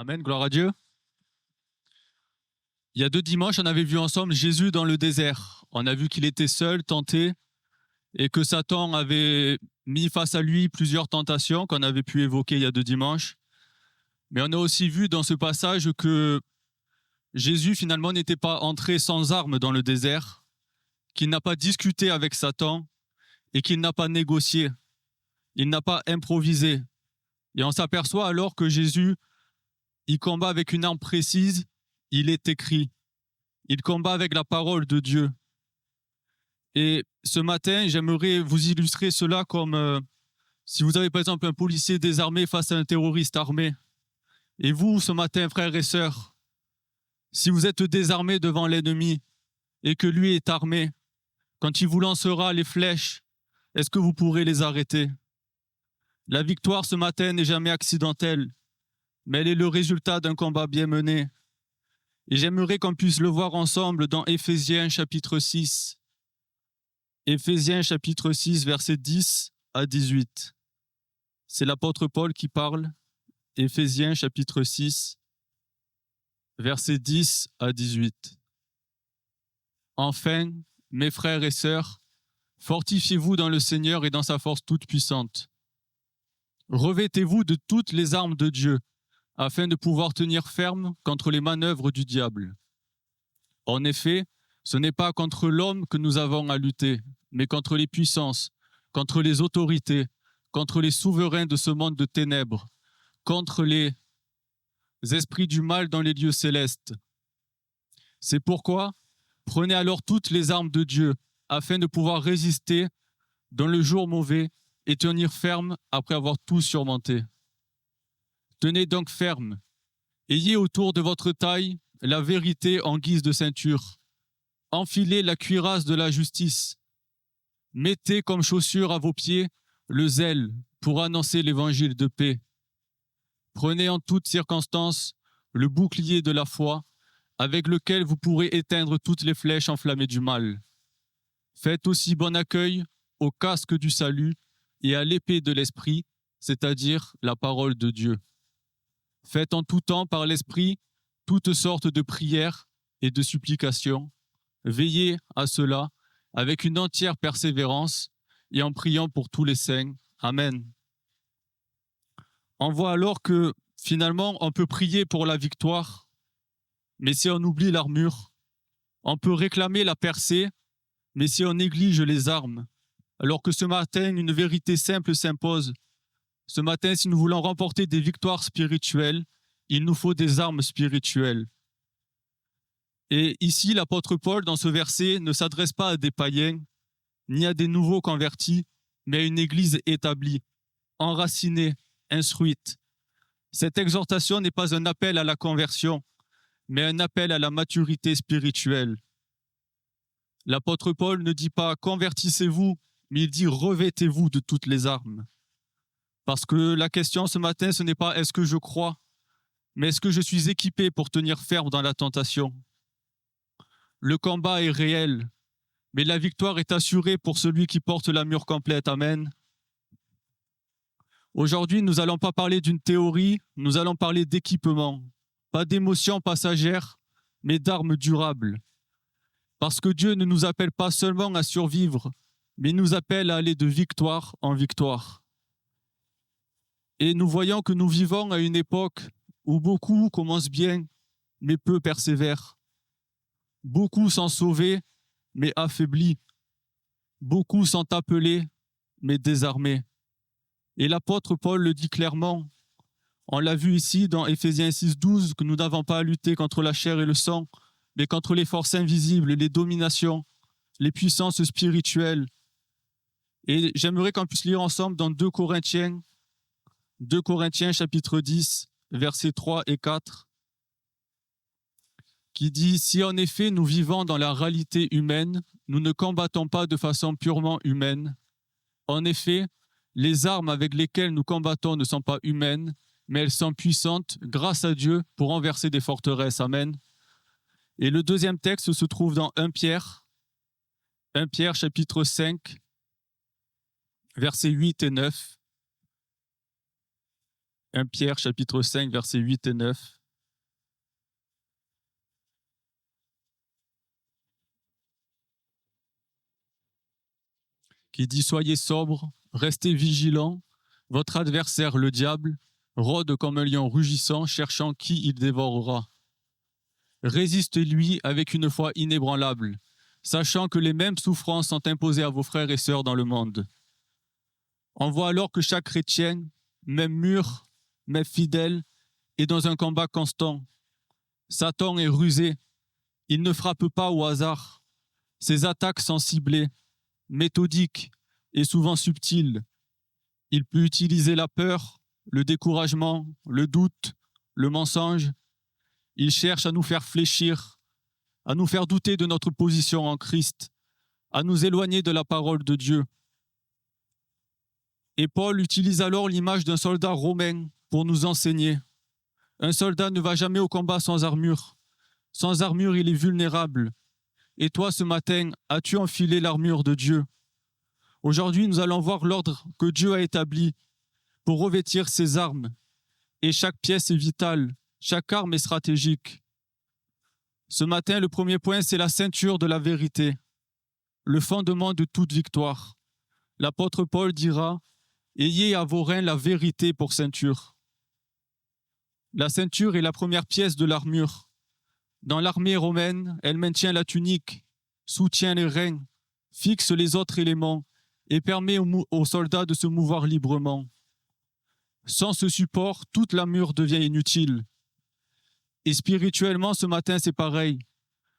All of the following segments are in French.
Amen, gloire à Dieu. Il y a 2 dimanches, on avait vu ensemble Jésus dans le désert. On a vu qu'il était seul, tenté, et que Satan avait mis face à lui plusieurs tentations qu'on avait pu évoquer il y a 2 dimanches. Mais on a aussi vu dans ce passage que Jésus finalement n'était pas entré sans armes dans le désert, qu'il n'a pas discuté avec Satan et qu'il n'a pas négocié. Il n'a pas improvisé. Et on s'aperçoit alors que Jésus, il combat avec une arme précise, il est écrit. Il combat avec la parole de Dieu. Et ce matin, j'aimerais vous illustrer cela comme si vous avez par exemple un policier désarmé face à un terroriste armé. Et vous, ce matin, frères et sœurs, si vous êtes désarmés devant l'ennemi et que lui est armé, quand il vous lancera les flèches, est-ce que vous pourrez les arrêter? La victoire ce matin n'est jamais accidentelle, mais elle est le résultat d'un combat bien mené. Et j'aimerais qu'on puisse le voir ensemble dans Éphésiens chapitre 6. Éphésiens chapitre 6, versets 10 à 18. C'est l'apôtre Paul qui parle. Éphésiens chapitre 6, versets 10 à 18. Enfin, mes frères et sœurs, fortifiez-vous dans le Seigneur et dans sa force toute puissante. Revêtez-vous de toutes les armes de Dieu, afin de pouvoir tenir ferme contre les manœuvres du diable. En effet, ce n'est pas contre l'homme que nous avons à lutter, mais contre les puissances, contre les autorités, contre les souverains de ce monde de ténèbres, contre les esprits du mal dans les lieux célestes. C'est pourquoi, prenez alors toutes les armes de Dieu, afin de pouvoir résister dans le jour mauvais et tenir ferme après avoir tout surmonté. Tenez donc ferme. Ayez autour de votre taille la vérité en guise de ceinture. Enfilez la cuirasse de la justice. Mettez comme chaussure à vos pieds le zèle pour annoncer l'évangile de paix. Prenez en toutes circonstances le bouclier de la foi, avec lequel vous pourrez éteindre toutes les flèches enflammées du mal. Faites aussi bon accueil au casque du salut et à l'épée de l'esprit, c'est-à-dire la parole de Dieu. Faites en tout temps par l'esprit toutes sortes de prières et de supplications. Veillez à cela avec une entière persévérance et en priant pour tous les saints. Amen. On voit alors que finalement on peut prier pour la victoire, mais si on oublie l'armure, on peut réclamer la percée, mais si on néglige les armes, alors que ce matin une vérité simple s'impose. Ce matin, si nous voulons remporter des victoires spirituelles, il nous faut des armes spirituelles. Et ici, l'apôtre Paul, dans ce verset, ne s'adresse pas à des païens, ni à des nouveaux convertis, mais à une église établie, enracinée, instruite. Cette exhortation n'est pas un appel à la conversion, mais un appel à la maturité spirituelle. L'apôtre Paul ne dit pas « convertissez-vous », mais il dit « revêtez-vous de toutes les armes ». Parce que la question ce matin, ce n'est pas « est-ce que je crois ?» mais « est-ce que je suis équipé pour tenir ferme dans la tentation ?» Le combat est réel, mais la victoire est assurée pour celui qui porte l'armure complète. Amen. Aujourd'hui, nous n'allons pas parler d'une théorie, nous allons parler d'équipement. Pas d'émotions passagères, mais d'armes durables. Parce que Dieu ne nous appelle pas seulement à survivre, mais nous appelle à aller de victoire en victoire. Et nous voyons que nous vivons à une époque où beaucoup commencent bien, mais peu persévèrent. Beaucoup sont sauvés, mais affaiblis. Beaucoup sont appelés, mais désarmés. Et l'apôtre Paul le dit clairement. On l'a vu ici dans Éphésiens 6,12, que nous n'avons pas à lutter contre la chair et le sang, mais contre les forces invisibles, les dominations, les puissances spirituelles. Et j'aimerais qu'on puisse lire ensemble dans 2 Corinthiens chapitre 10, versets 3 et 4, qui dit « Si en effet nous vivons dans la réalité humaine, nous ne combattons pas de façon purement humaine. En effet, les armes avec lesquelles nous combattons ne sont pas humaines, mais elles sont puissantes grâce à Dieu pour renverser des forteresses. » Amen. Et le deuxième texte se trouve dans 1 Pierre chapitre 5, versets 8 et 9. 1 Pierre chapitre 5, versets 8 et 9. Qui dit « Soyez sobres, restez vigilants, votre adversaire, le diable, rôde comme un lion rugissant, cherchant qui il dévorera. Résistez-lui avec une foi inébranlable, sachant que les mêmes souffrances sont imposées à vos frères et sœurs dans le monde. On voit alors que chaque chrétien, même mûr, même fidèle, est dans un combat constant. Satan est rusé, il ne frappe pas au hasard. Ses attaques sont ciblées, méthodiques et souvent subtiles. Il peut utiliser la peur, le découragement, le doute, le mensonge. Il cherche à nous faire fléchir, à nous faire douter de notre position en Christ, à nous éloigner de la parole de Dieu. Et Paul utilise alors l'image d'un soldat romain pour nous enseigner. Un soldat ne va jamais au combat sans armure. Sans armure, il est vulnérable. Et toi, ce matin, as-tu enfilé l'armure de Dieu? Aujourd'hui, nous allons voir l'ordre que Dieu a établi pour revêtir ses armes. Et chaque pièce est vitale, chaque arme est stratégique. Ce matin, le premier point, c'est la ceinture de la vérité, le fondement de toute victoire. L'apôtre Paul dira « Ayez à vos reins la vérité pour ceinture ». La ceinture est la première pièce de l'armure. Dans l'armée romaine, elle maintient la tunique, soutient les reins, fixe les autres éléments et permet aux soldats de se mouvoir librement. Sans ce support, toute l'armure devient inutile. Et spirituellement, ce matin, c'est pareil.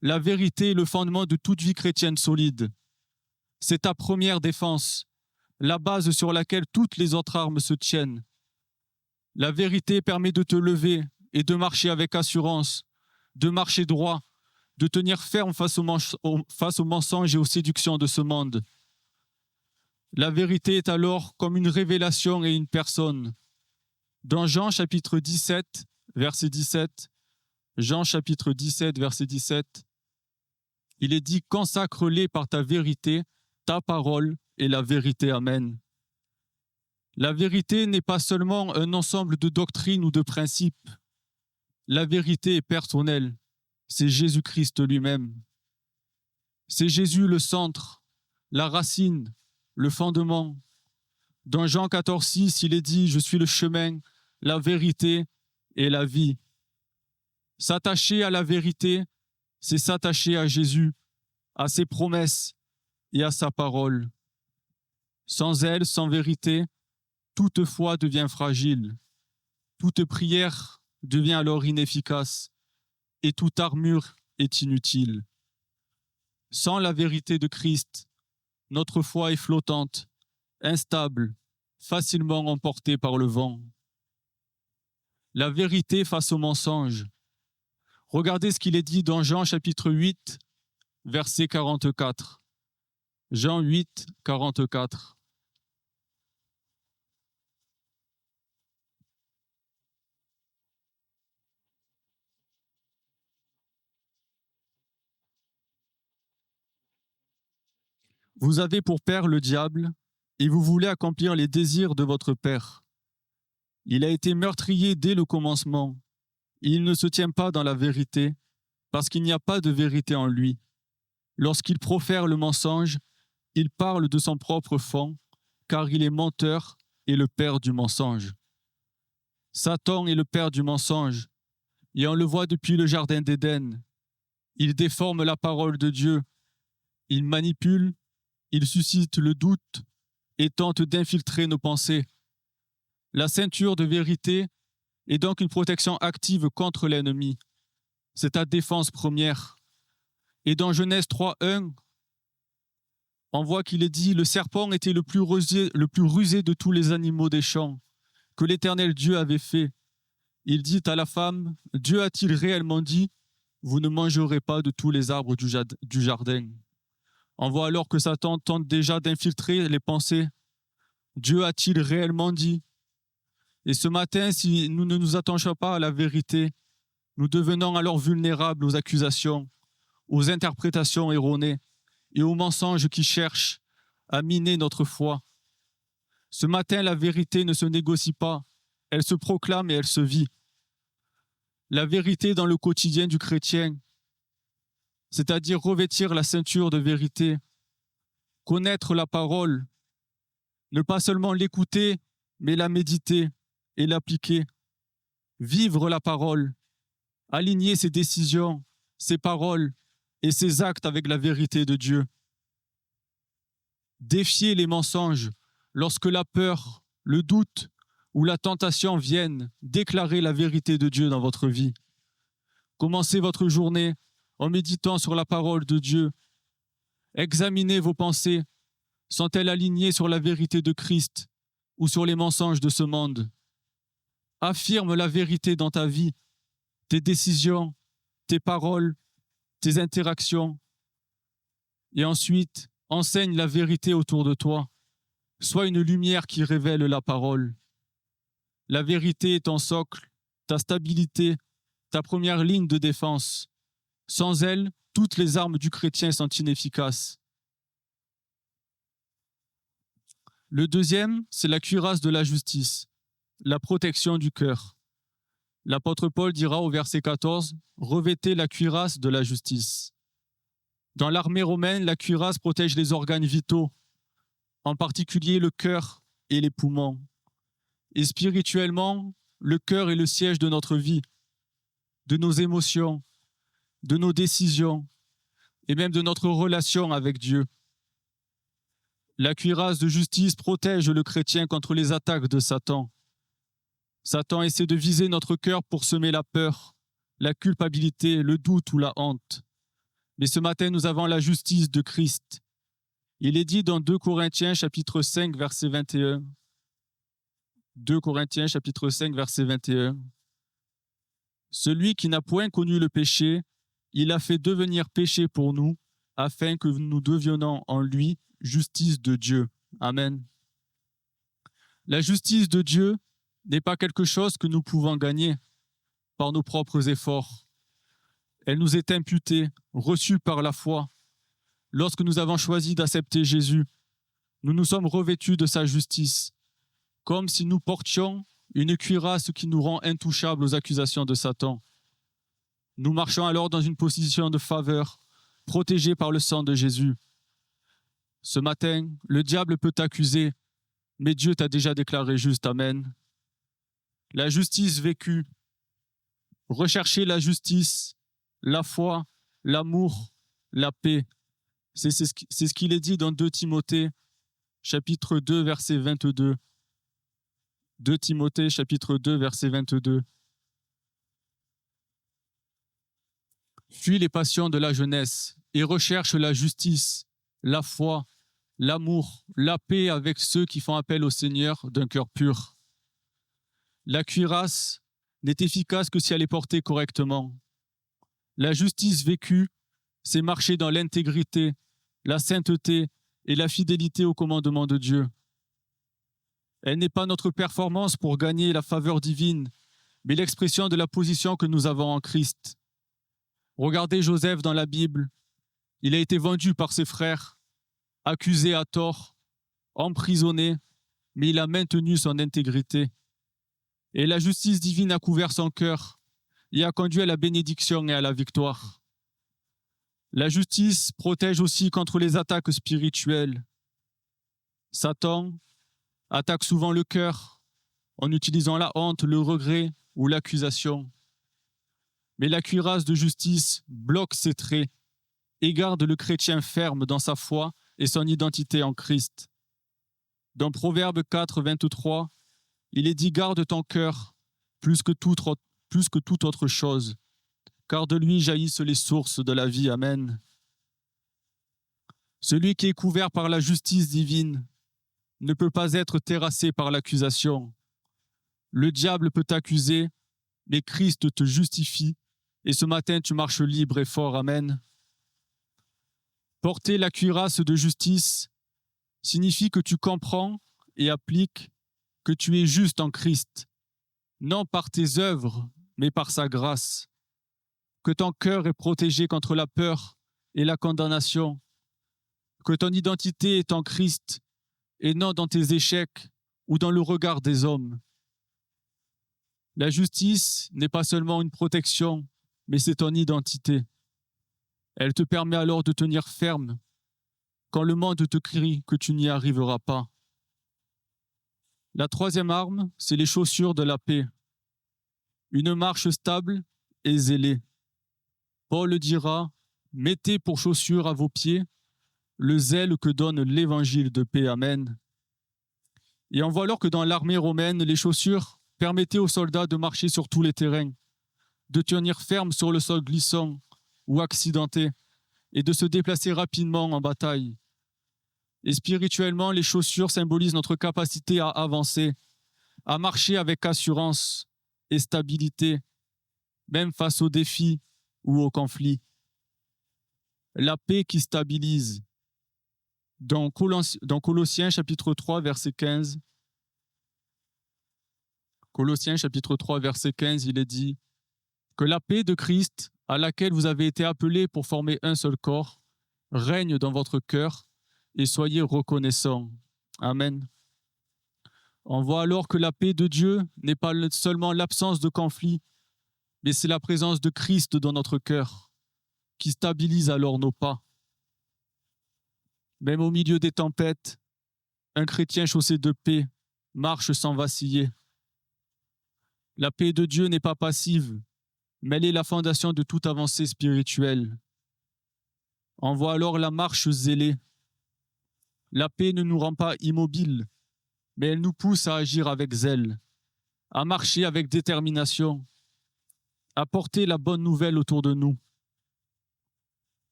La vérité est le fondement de toute vie chrétienne solide. C'est ta première défense, la base sur laquelle toutes les autres armes se tiennent. La vérité permet de te lever et de marcher avec assurance, de marcher droit, de tenir ferme face aux mensonges et aux séductions de ce monde. La vérité est alors comme une révélation et une personne. Dans Jean chapitre 17, verset 17, Jean chapitre 17, verset 17, il est dit « Consacre-les par ta vérité, ta parole est la vérité. Amen ». La vérité n'est pas seulement un ensemble de doctrines ou de principes. La vérité est personnelle. C'est Jésus-Christ lui-même. C'est Jésus le centre, la racine, le fondement. Dans Jean 14, 6, il est dit « Je suis le chemin, la vérité et la vie ». S'attacher à la vérité, c'est s'attacher à Jésus, à ses promesses et à sa parole. Sans elle, sans vérité, toute foi devient fragile. Toute prière devient alors inefficace et toute armure est inutile. Sans la vérité de Christ, notre foi est flottante, instable, facilement emportée par le vent. La vérité face au mensonge. Regardez ce qu'il est dit dans Jean chapitre 8, verset 44. Jean 8, 44. Vous avez pour père le diable, et vous voulez accomplir les désirs de votre père. Il a été meurtrier dès le commencement. Il ne se tient pas dans la vérité, parce qu'il n'y a pas de vérité en lui. Lorsqu'il profère le mensonge, il parle de son propre fond, car il est menteur et le père du mensonge. Satan est le père du mensonge, et on le voit depuis le jardin d'Éden. Il déforme la parole de Dieu, il manipule, il suscite le doute et tente d'infiltrer nos pensées. La ceinture de vérité est donc une protection active contre l'ennemi. C'est ta défense première. Et dans Genèse 3:1, on voit qu'il est dit « Le serpent était le plus rusé de tous les animaux des champs que l'Éternel Dieu avait fait. Il dit à la femme, Dieu a-t-il réellement dit, vous ne mangerez pas de tous les arbres du jardin. » On voit alors que Satan tente déjà d'infiltrer les pensées. Dieu a-t-il réellement dit? Et ce matin, si nous ne nous attachons pas à la vérité, nous devenons alors vulnérables aux accusations, aux interprétations erronées et aux mensonges qui cherchent à miner notre foi. Ce matin, la vérité ne se négocie pas, elle se proclame et elle se vit. La vérité dans le quotidien du chrétien, c'est-à-dire revêtir la ceinture de vérité, connaître la parole, ne pas seulement l'écouter, mais la méditer et l'appliquer, vivre la parole, aligner ses décisions, ses paroles et ses actes avec la vérité de Dieu. Défier les mensonges lorsque la peur, le doute ou la tentation viennent, déclarer la vérité de Dieu dans votre vie. Commencez votre journée en méditant sur la parole de Dieu. Examinez vos pensées. Sont-elles alignées sur la vérité de Christ ou sur les mensonges de ce monde? Affirme la vérité dans ta vie, tes décisions, tes paroles, tes interactions. Et ensuite, enseigne la vérité autour de toi. Sois une lumière qui révèle la parole. La vérité est ton socle, ta stabilité, ta première ligne de défense. Sans elle, toutes les armes du chrétien sont inefficaces. Le deuxième, c'est la cuirasse de la justice, la protection du cœur. L'apôtre Paul dira au verset 14, « Revêtez la cuirasse de la justice ». Dans l'armée romaine, la cuirasse protège les organes vitaux, en particulier le cœur et les poumons. Et spirituellement, le cœur est le siège de notre vie, de nos émotions, de nos décisions et même de notre relation avec Dieu. La cuirasse de justice protège le chrétien contre les attaques de Satan. Satan essaie de viser notre cœur pour semer la peur, la culpabilité, le doute ou la honte. Mais ce matin, nous avons la justice de Christ. Il est dit dans 2 Corinthiens chapitre 5, verset 21. 2 Corinthiens chapitre 5, verset 21. Celui qui n'a point connu le péché, il a fait devenir péché pour nous, afin que nous devenions en lui justice de Dieu. Amen. La justice de Dieu n'est pas quelque chose que nous pouvons gagner par nos propres efforts. Elle nous est imputée, reçue par la foi. Lorsque nous avons choisi d'accepter Jésus, nous nous sommes revêtus de sa justice, comme si nous portions une cuirasse qui nous rend intouchables aux accusations de Satan. Nous marchons alors dans une position de faveur, protégés par le sang de Jésus. Ce matin, le diable peut t'accuser, mais Dieu t'a déjà déclaré juste. Amen. La justice vécue. Recherchez la justice, la foi, l'amour, la paix. C'est ce qu'il est dit dans 2 Timothée, chapitre 2, verset 22. 2 Timothée, chapitre 2, verset 22. Fuis les passions de la jeunesse et recherche la justice, la foi, l'amour, la paix avec ceux qui font appel au Seigneur d'un cœur pur. La cuirasse n'est efficace que si elle est portée correctement. La justice vécue, c'est marcher dans l'intégrité, la sainteté et la fidélité au commandement de Dieu. Elle n'est pas notre performance pour gagner la faveur divine, mais l'expression de la position que nous avons en Christ. Regardez Joseph dans la Bible. Il a été vendu par ses frères, accusé à tort, emprisonné, mais il a maintenu son intégrité. Et la justice divine a couvert son cœur et a conduit à la bénédiction et à la victoire. La justice protège aussi contre les attaques spirituelles. Satan attaque souvent le cœur en utilisant la honte, le regret ou l'accusation. Mais la cuirasse de justice bloque ces traits et garde le chrétien ferme dans sa foi et son identité en Christ. Dans Proverbe 4, 23, il est dit « Garde ton cœur plus que toute autre chose, car de lui jaillissent les sources de la vie. » Amen. Celui qui est couvert par la justice divine ne peut pas être terrassé par l'accusation. Le diable peut t'accuser, mais Christ te justifie, et ce matin tu marches libre et fort. Amen. Porter la cuirasse de justice signifie que tu comprends et appliques que tu es juste en Christ, non par tes œuvres, mais par sa grâce. Que ton cœur est protégé contre la peur et la condamnation. Que ton identité est en Christ et non dans tes échecs ou dans le regard des hommes. La justice n'est pas seulement une protection, mais c'est ton identité. Elle te permet alors de tenir ferme quand le monde te crie que tu n'y arriveras pas. La troisième arme, c'est les chaussures de la paix. Une marche stable et zélée. Paul dira, mettez pour chaussure à vos pieds le zèle que donne l'évangile de paix. Amen. Et on voit alors que dans l'armée romaine, les chaussures permettaient aux soldats de marcher sur tous les terrains, de tenir ferme sur le sol glissant ou accidenté et de se déplacer rapidement en bataille. Et spirituellement, les chaussures symbolisent notre capacité à avancer, à marcher avec assurance et stabilité, même face aux défis ou aux conflits. La paix qui stabilise. Dans Colossiens chapitre 3, verset 15, Colossiens chapitre 3, verset 15, il est dit que la paix de Christ, à laquelle vous avez été appelés pour former un seul corps, règne dans votre cœur et soyez reconnaissants. Amen. On voit alors que la paix de Dieu n'est pas seulement l'absence de conflit, mais c'est la présence de Christ dans notre cœur qui stabilise alors nos pas. Même au milieu des tempêtes, un chrétien chaussé de paix marche sans vaciller. La paix de Dieu n'est pas passive, mais elle est la fondation de toute avancée spirituelle. On voit alors la marche zélée. La paix ne nous rend pas immobiles, mais elle nous pousse à agir avec zèle, à marcher avec détermination, à porter la bonne nouvelle autour de nous.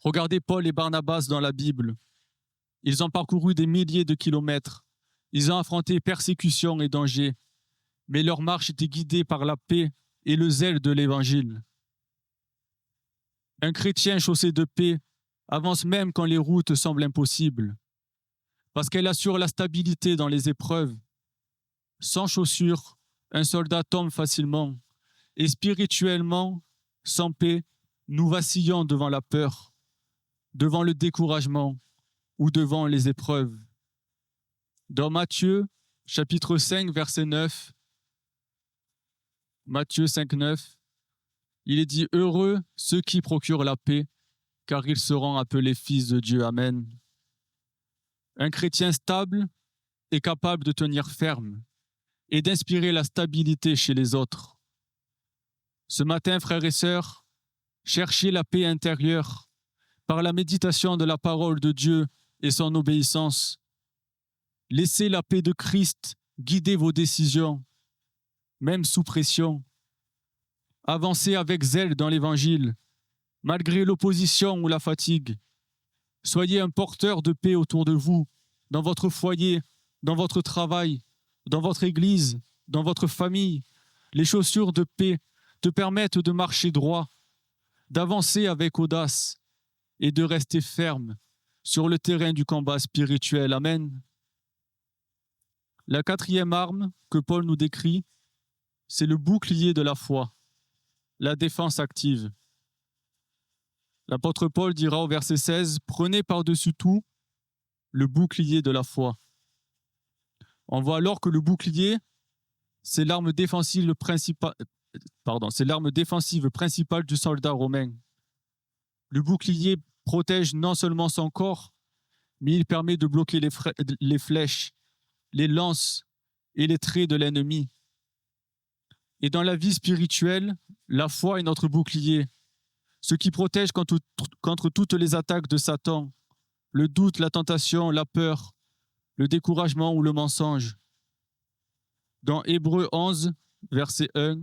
Regardez Paul et Barnabas dans la Bible. Ils ont parcouru des milliers de kilomètres. Ils ont affronté persécutions et dangers, mais leur marche était guidée par la paix et le zèle de l'Évangile. Un chrétien chaussé de paix avance même quand les routes semblent impossibles, parce qu'elle assure la stabilité dans les épreuves. Sans chaussures, un soldat tombe facilement, et spirituellement, sans paix, nous vacillons devant la peur, devant le découragement ou devant les épreuves. Dans Matthieu, chapitre 5, verset 9, Matthieu 5, 9, il est dit « Heureux ceux qui procurent la paix, car ils seront appelés fils de Dieu. » Amen. Un chrétien stable est capable de tenir ferme et d'inspirer la stabilité chez les autres. Ce matin, frères et sœurs, cherchez la paix intérieure par la méditation de la parole de Dieu et son obéissance. Laissez la paix de Christ guider vos décisions, même sous pression. Avancez avec zèle dans l'Évangile, malgré l'opposition ou la fatigue. Soyez un porteur de paix autour de vous, dans votre foyer, dans votre travail, dans votre église, dans votre famille. Les chaussures de paix te permettent de marcher droit, d'avancer avec audace et de rester ferme sur le terrain du combat spirituel. Amen. La quatrième arme que Paul nous décrit, c'est le bouclier de la foi, la défense active. L'apôtre Paul dira au verset 16, « Prenez par-dessus tout le bouclier de la foi. » On voit alors que le bouclier, c'est l'arme défensive principale du soldat romain. Le bouclier protège non seulement son corps, mais il permet de bloquer les flèches, les lances et les traits de l'ennemi. Et dans la vie spirituelle, la foi est notre bouclier, ce qui protège contre toutes les attaques de Satan, le doute, la tentation, la peur, le découragement ou le mensonge. Dans Hébreux 11, verset 1,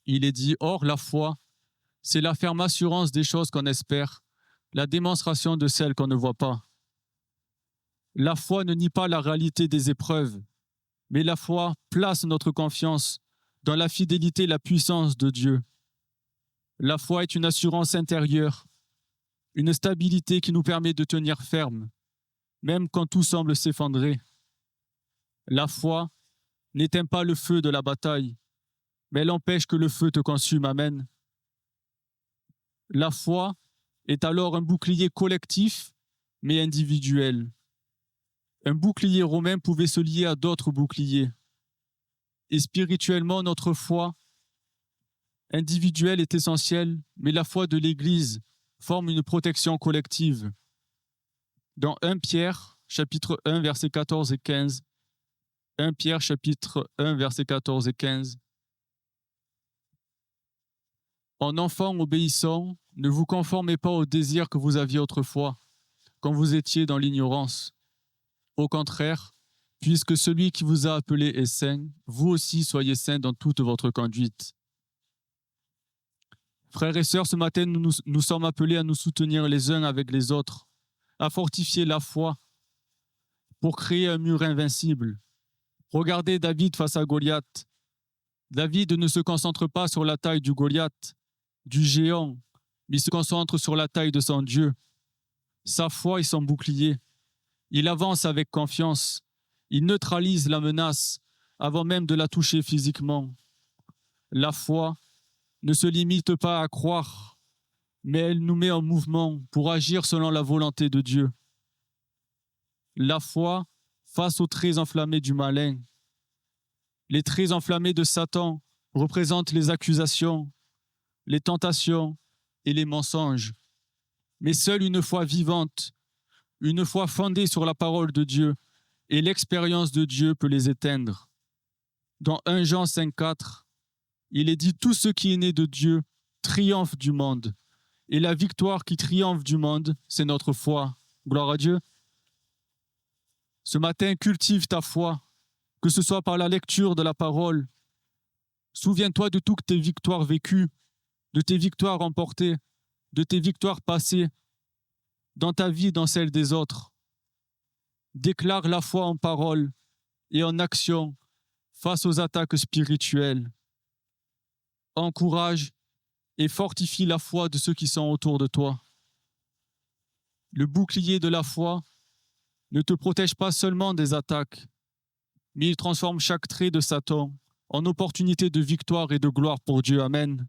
il est dit « Or, la foi, c'est la ferme assurance des choses qu'on espère, la démonstration de celles qu'on ne voit pas. » La foi ne nie pas la réalité des épreuves, mais la foi place notre confiance dans la fidélité et la puissance de Dieu. La foi est une assurance intérieure, une stabilité qui nous permet de tenir ferme, même quand tout semble s'effondrer. La foi n'éteint pas le feu de la bataille, mais elle empêche que le feu te consume. Amen. La foi est alors un bouclier collectif, mais individuel. Un bouclier romain pouvait se lier à d'autres boucliers. Et spirituellement, notre foi individuelle est essentielle, mais la foi de l'Église forme une protection collective. Dans 1 Pierre, chapitre 1, versets 14 et 15, 1 Pierre, chapitre 1, versets 14 et 15, en enfants obéissants, ne vous conformez pas aux désirs que vous aviez autrefois, quand vous étiez dans l'ignorance. Au contraire, puisque celui qui vous a appelé est saint, vous aussi soyez saints dans toute votre conduite. Frères et sœurs, ce matin, nous sommes appelés à nous soutenir les uns avec les autres, à fortifier la foi pour créer un mur invincible. Regardez David face à Goliath. David ne se concentre pas sur la taille du Goliath, du géant, mais il se concentre sur la taille de son Dieu. Sa foi est son bouclier. Il avance avec confiance. Il neutralise la menace avant même de la toucher physiquement. La foi ne se limite pas à croire, mais elle nous met en mouvement pour agir selon la volonté de Dieu. La foi face aux traits enflammés du malin. Les traits enflammés de Satan représentent les accusations, les tentations et les mensonges. Mais seule une foi vivante, une foi fondée sur la parole de Dieu et l'expérience de Dieu peut les éteindre. Dans 1 Jean 5,4, il est dit « Tout ce qui est né de Dieu triomphe du monde. Et la victoire qui triomphe du monde, c'est notre foi. » Gloire à Dieu. Ce matin, cultive ta foi, que ce soit par la lecture de la parole. Souviens-toi de toutes tes victoires vécues, de tes victoires remportées, de tes victoires passées, dans ta vie, dans celle des autres. Déclare la foi en parole et en action face aux attaques spirituelles. Encourage et fortifie la foi de ceux qui sont autour de toi. Le bouclier de la foi ne te protège pas seulement des attaques, mais il transforme chaque trait de Satan en opportunité de victoire et de gloire pour Dieu. Amen.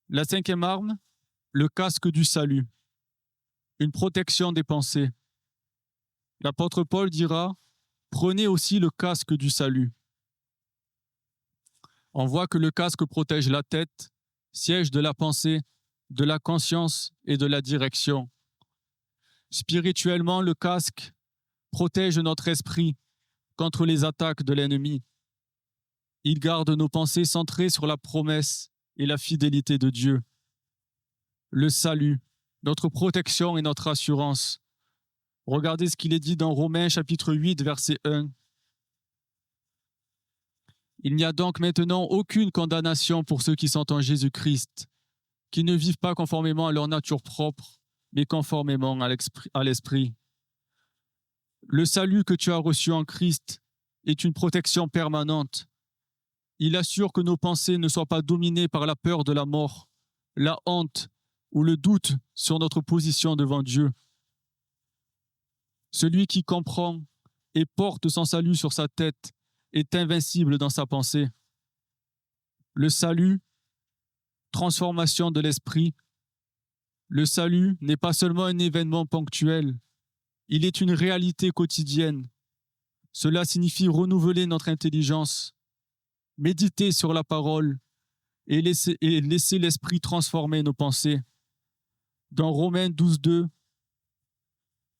La 5e arme, le casque du salut, une protection des pensées. L'apôtre Paul dira « Prenez aussi le casque du salut ». On voit que le casque protège la tête, siège de la pensée, de la conscience et de la direction. Spirituellement, le casque protège notre esprit contre les attaques de l'ennemi. Il garde nos pensées centrées sur la promesse et la fidélité de Dieu. Le salut, notre protection et notre assurance. Regardez ce qu'il est dit dans Romains chapitre 8, verset 1. Il n'y a donc maintenant aucune condamnation pour ceux qui sont en Jésus-Christ, qui ne vivent pas conformément à leur nature propre, mais conformément à l'Esprit. Le salut que tu as reçu en Christ est une protection permanente. Il assure que nos pensées ne soient pas dominées par la peur de la mort, la honte ou le doute sur notre position devant Dieu. Celui qui comprend et porte son salut sur sa tête est invincible dans sa pensée. Le salut, transformation de l'esprit. Le salut n'est pas seulement un événement ponctuel, il est une réalité quotidienne. Cela signifie renouveler notre intelligence, méditer sur la parole et laisser l'esprit transformer nos pensées. Dans Romains 12, 2,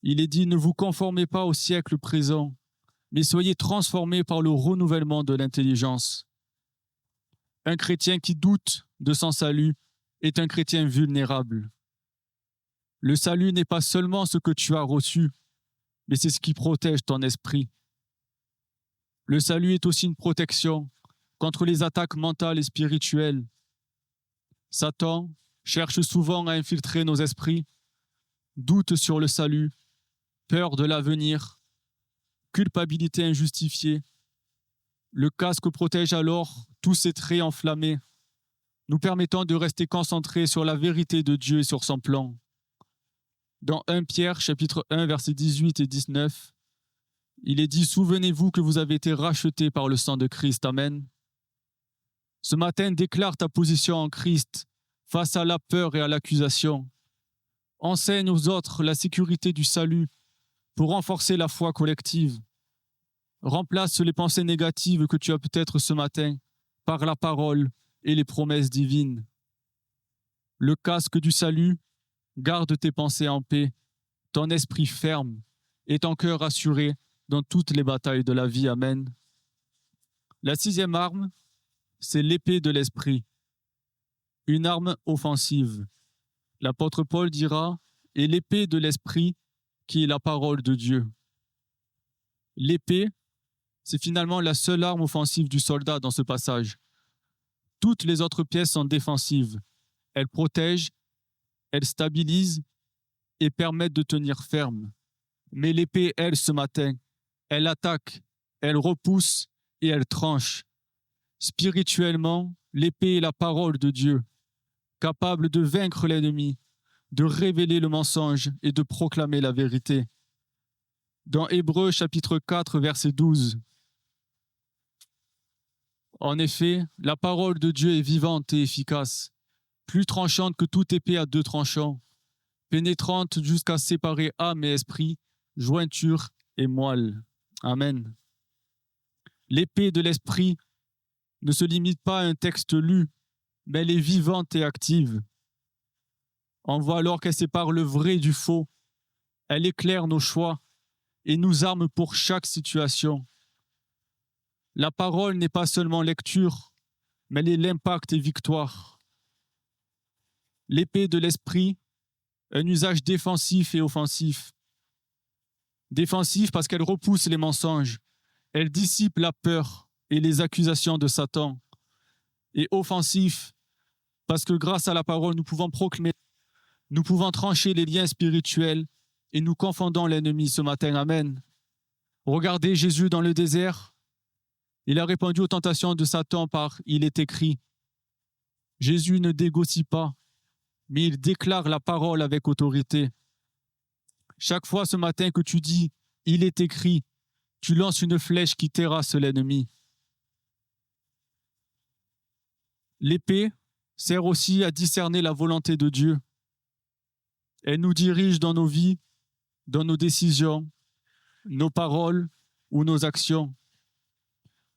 il est dit « Ne vous conformez pas au siècle présent, mais soyez transformés par le renouvellement de l'intelligence. » Un chrétien qui doute de son salut est un chrétien vulnérable. Le salut n'est pas seulement ce que tu as reçu, mais c'est ce qui protège ton esprit. Le salut est aussi une protection contre les attaques mentales et spirituelles. Satan cherche souvent à infiltrer nos esprits, doute sur le salut, peur de l'avenir, culpabilité injustifiée. Le casque protège alors tous ces traits enflammés, nous permettant de rester concentrés sur la vérité de Dieu et sur son plan. Dans 1 Pierre, chapitre 1, versets 18 et 19, il est dit « Souvenez-vous que vous avez été rachetés par le sang de Christ. » Amen. Ce matin, déclare ta position en Christ face à la peur et à l'accusation. Enseigne aux autres la sécurité du salut pour renforcer la foi collective. Remplace les pensées négatives que tu as peut-être ce matin par la parole et les promesses divines. Le casque du salut, garde tes pensées en paix, ton esprit ferme et ton cœur assuré dans toutes les batailles de la vie. Amen. La 6e arme, c'est l'épée de l'esprit, une arme offensive. L'apôtre Paul dira « et l'épée de l'esprit qui est la parole de Dieu ». L'épée, c'est finalement la seule arme offensive du soldat dans ce passage. Toutes les autres pièces sont défensives. Elles protègent, elles stabilisent et permettent de tenir ferme. Mais l'épée, elle, ce matin, elle attaque, elle repousse et elle tranche. Spirituellement, l'épée est la parole de Dieu, capable de vaincre l'ennemi, de révéler le mensonge et de proclamer la vérité. Dans Hébreux chapitre 4, verset 12, en effet, la parole de Dieu est vivante et efficace, plus tranchante que toute épée à 2 tranchants, pénétrante jusqu'à séparer âme et esprit, jointure et moelle. Amen. L'épée de l'esprit ne se limite pas à un texte lu, mais elle est vivante et active. On voit alors qu'elle sépare le vrai du faux. Elle éclaire nos choix et nous arme pour chaque situation. La parole n'est pas seulement lecture, mais elle est l'impact et victoire. L'épée de l'esprit, un usage défensif et offensif. Défensif parce qu'elle repousse les mensonges, elle dissipe la peur et les accusations de Satan. Et offensif parce que grâce à la parole, nous pouvons proclamer, nous pouvons trancher les liens spirituels et nous confondons l'ennemi ce matin. Amen. Regardez Jésus dans le désert. Il a répondu aux tentations de Satan par « il est écrit ». Jésus ne négocie pas, mais il déclare la parole avec autorité. Chaque fois ce matin que tu dis « il est écrit », tu lances une flèche qui terrasse l'ennemi. L'épée sert aussi à discerner la volonté de Dieu. Elle nous dirige dans nos vies, dans nos décisions, nos paroles ou nos actions.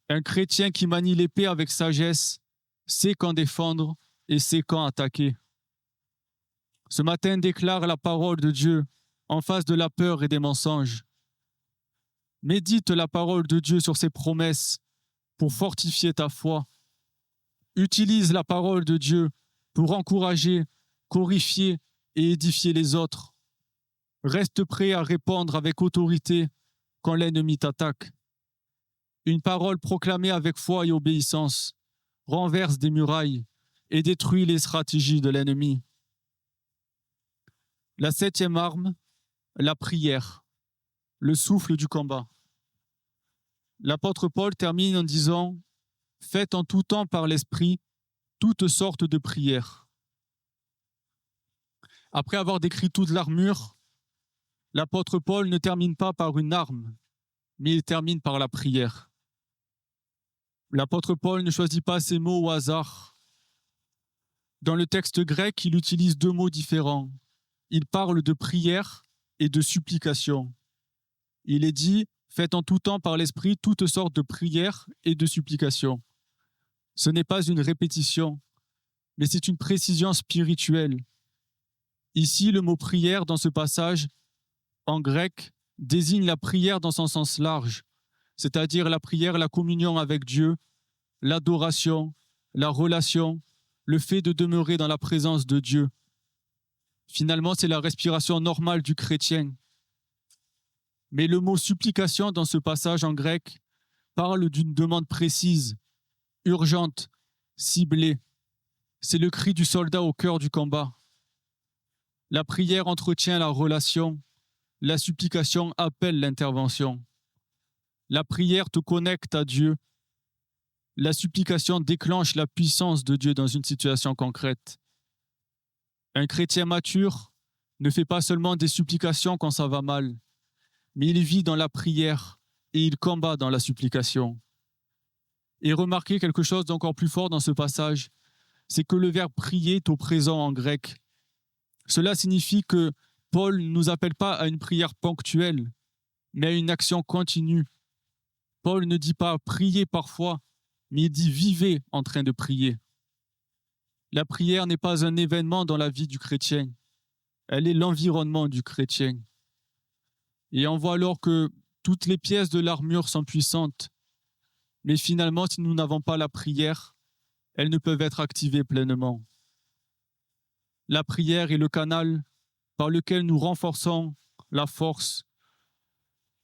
Un chrétien qui manie l'épée avec sagesse sait quand défendre et sait quand attaquer. Ce matin, déclare la parole de Dieu en face de la peur et des mensonges. Médite la parole de Dieu sur ses promesses pour fortifier ta foi. Utilise la parole de Dieu pour encourager, corriger et édifier les autres. Reste prêt à répondre avec autorité quand l'ennemi t'attaque. Une parole proclamée avec foi et obéissance renverse des murailles et détruit les stratégies de l'ennemi. La 7e arme, la prière, le souffle du combat. L'apôtre Paul termine en disant « Faites en tout temps par l'Esprit toutes sortes de prières ». Après avoir décrit toute l'armure, l'apôtre Paul ne termine pas par une arme, mais il termine par la prière. L'apôtre Paul ne choisit pas ses mots au hasard. Dans le texte grec, il utilise 2 mots différents. Il parle de prière et de supplication. Il est dit « Faites en tout temps par l'Esprit toutes sortes de prières et de supplications ». Ce n'est pas une répétition, mais c'est une précision spirituelle. Ici, le mot prière dans ce passage, en grec, désigne la prière dans son sens large, c'est-à-dire la prière, la communion avec Dieu, l'adoration, la relation, le fait de demeurer dans la présence de Dieu. Finalement, c'est la respiration normale du chrétien. Mais le mot supplication dans ce passage en grec parle d'une demande précise, urgente, ciblée. C'est le cri du soldat au cœur du combat. La prière entretient la relation, la supplication appelle l'intervention. La prière te connecte à Dieu. La supplication déclenche la puissance de Dieu dans une situation concrète. Un chrétien mature ne fait pas seulement des supplications quand ça va mal, mais il vit dans la prière et il combat dans la supplication. Et remarquez quelque chose d'encore plus fort dans ce passage, c'est que le verbe prier est au présent en grec. Cela signifie que Paul ne nous appelle pas à une prière ponctuelle, mais à une action continue. Paul ne dit pas prier parfois, mais il dit vivez en train de prier. La prière n'est pas un événement dans la vie du chrétien, elle est l'environnement du chrétien. Et on voit alors que toutes les pièces de l'armure sont puissantes, mais finalement, si nous n'avons pas la prière, elles ne peuvent être activées pleinement. La prière est le canal par lequel nous renforçons la force,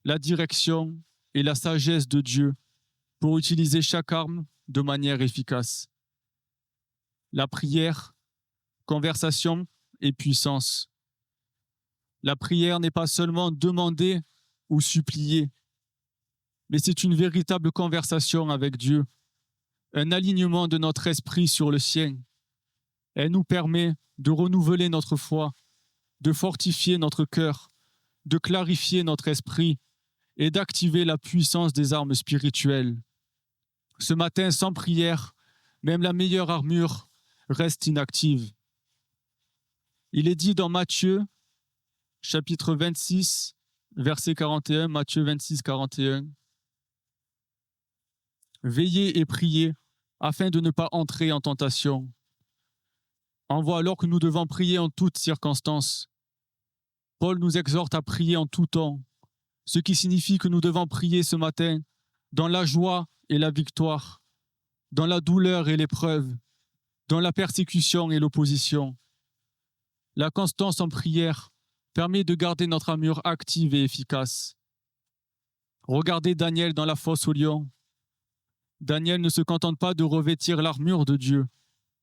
la direction et la sagesse de Dieu pour utiliser chaque arme de manière efficace. La prière, conversation et puissance. La prière n'est pas seulement demander ou supplier, mais c'est une véritable conversation avec Dieu, un alignement de notre esprit sur le sien. Elle nous permet de renouveler notre foi, de fortifier notre cœur, de clarifier notre esprit et d'activer la puissance des armes spirituelles. Ce matin, sans prière, même la meilleure armure reste inactive. Il est dit dans Matthieu, chapitre 26, verset 41, Matthieu 26, 41. Veillez et priez afin de ne pas entrer en tentation. On voit alors que nous devons prier en toutes circonstances. Paul nous exhorte à prier en tout temps, ce qui signifie que nous devons prier ce matin dans la joie et la victoire, dans la douleur et l'épreuve, dans la persécution et l'opposition. La constance en prière permet de garder notre armure active et efficace. Regardez Daniel dans la fosse aux lions. Daniel ne se contente pas de revêtir l'armure de Dieu,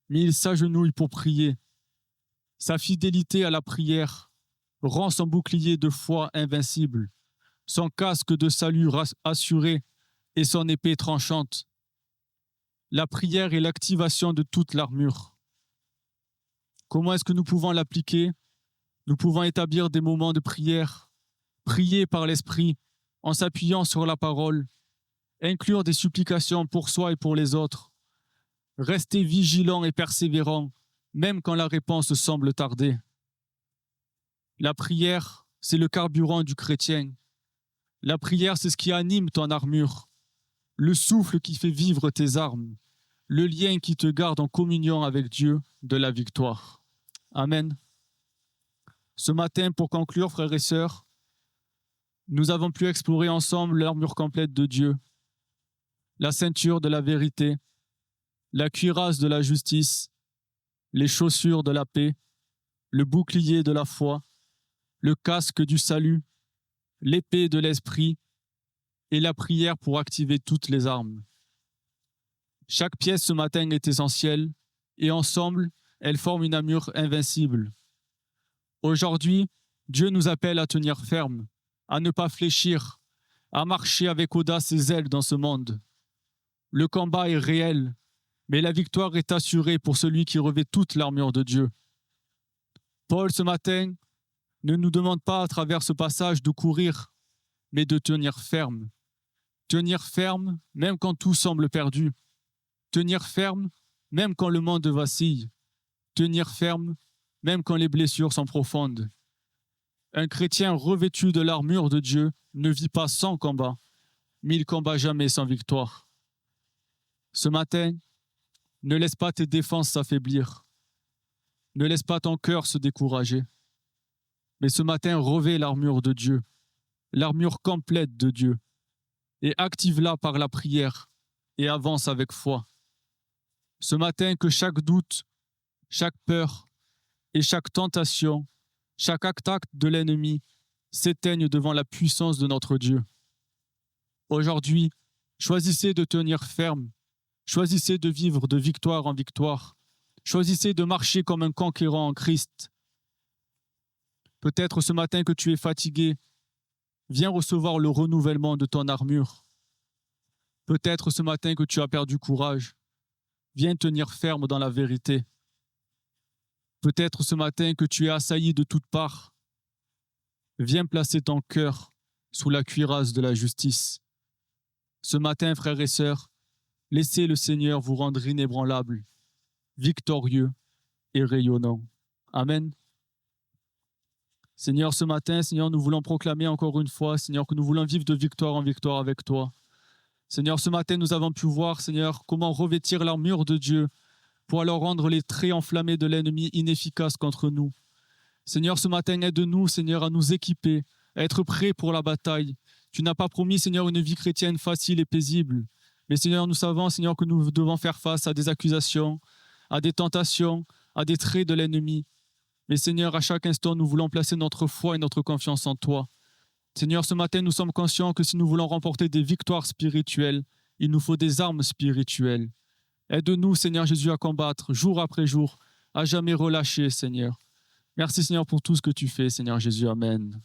mais il s'agenouille pour prier. Sa fidélité à la prière rend son bouclier de foi invincible, son casque de salut assuré et son épée tranchante. La prière est l'activation de toute l'armure. Comment est-ce que nous pouvons l'appliquer? Nous pouvons établir des moments de prière, prier par l'esprit en s'appuyant sur la parole, inclure des supplications pour soi et pour les autres, rester vigilant et persévérant, même quand la réponse semble tarder. La prière, c'est le carburant du chrétien. La prière, c'est ce qui anime ton armure, le souffle qui fait vivre tes armes, le lien qui te garde en communion avec Dieu de la victoire. Amen. Ce matin, pour conclure, frères et sœurs, nous avons pu explorer ensemble l'armure complète de Dieu, la ceinture de la vérité, la cuirasse de la justice, les chaussures de la paix, le bouclier de la foi, le casque du salut, l'épée de l'esprit et la prière pour activer toutes les armes. Chaque pièce ce matin est essentielle et ensemble, elles forment une armure invincible. Aujourd'hui, Dieu nous appelle à tenir ferme, à ne pas fléchir, à marcher avec audace et zèle dans ce monde. Le combat est réel, mais la victoire est assurée pour celui qui revêt toute l'armure de Dieu. Paul, ce matin, ne nous demande pas à travers ce passage de courir, mais de tenir ferme. Tenir ferme même quand tout semble perdu. Tenir ferme même quand le monde vacille. Tenir ferme même quand les blessures sont profondes. Un chrétien revêtu de l'armure de Dieu ne vit pas sans combat, mais il combat jamais sans victoire. Ce matin, ne laisse pas tes défenses s'affaiblir. Ne laisse pas ton cœur se décourager. Mais ce matin, revêt l'armure de Dieu, l'armure complète de Dieu, et active-la par la prière et avance avec foi. Ce matin, que chaque doute, chaque peur et chaque tentation, chaque attaque de l'ennemi s'éteigne devant la puissance de notre Dieu. Aujourd'hui, choisissez de tenir ferme, choisissez de vivre de victoire en victoire, choisissez de marcher comme un conquérant en Christ. Peut-être ce matin que tu es fatigué, viens recevoir le renouvellement de ton armure. Peut-être ce matin que tu as perdu courage, viens tenir ferme dans la vérité. Peut-être ce matin que tu es assailli de toutes parts, viens placer ton cœur sous la cuirasse de la justice. Ce matin, frères et sœurs, laissez le Seigneur vous rendre inébranlable, victorieux et rayonnant. Amen. Seigneur, ce matin, Seigneur, nous voulons proclamer encore une fois, Seigneur, que nous voulons vivre de victoire en victoire avec toi. Seigneur, ce matin, nous avons pu voir, Seigneur, comment revêtir l'armure de Dieu pour alors rendre les traits enflammés de l'ennemi inefficaces contre nous. Seigneur, ce matin, aide-nous, Seigneur, à nous équiper, à être prêts pour la bataille. Tu n'as pas promis, Seigneur, une vie chrétienne facile et paisible. Mais Seigneur, nous savons, Seigneur, que nous devons faire face à des accusations, à des tentations, à des traits de l'ennemi. Mais Seigneur, à chaque instant, nous voulons placer notre foi et notre confiance en toi. Seigneur, ce matin, nous sommes conscients que si nous voulons remporter des victoires spirituelles, il nous faut des armes spirituelles. Aide-nous, Seigneur Jésus, à combattre jour après jour, à jamais relâcher, Seigneur. Merci, Seigneur, pour tout ce que tu fais, Seigneur Jésus. Amen.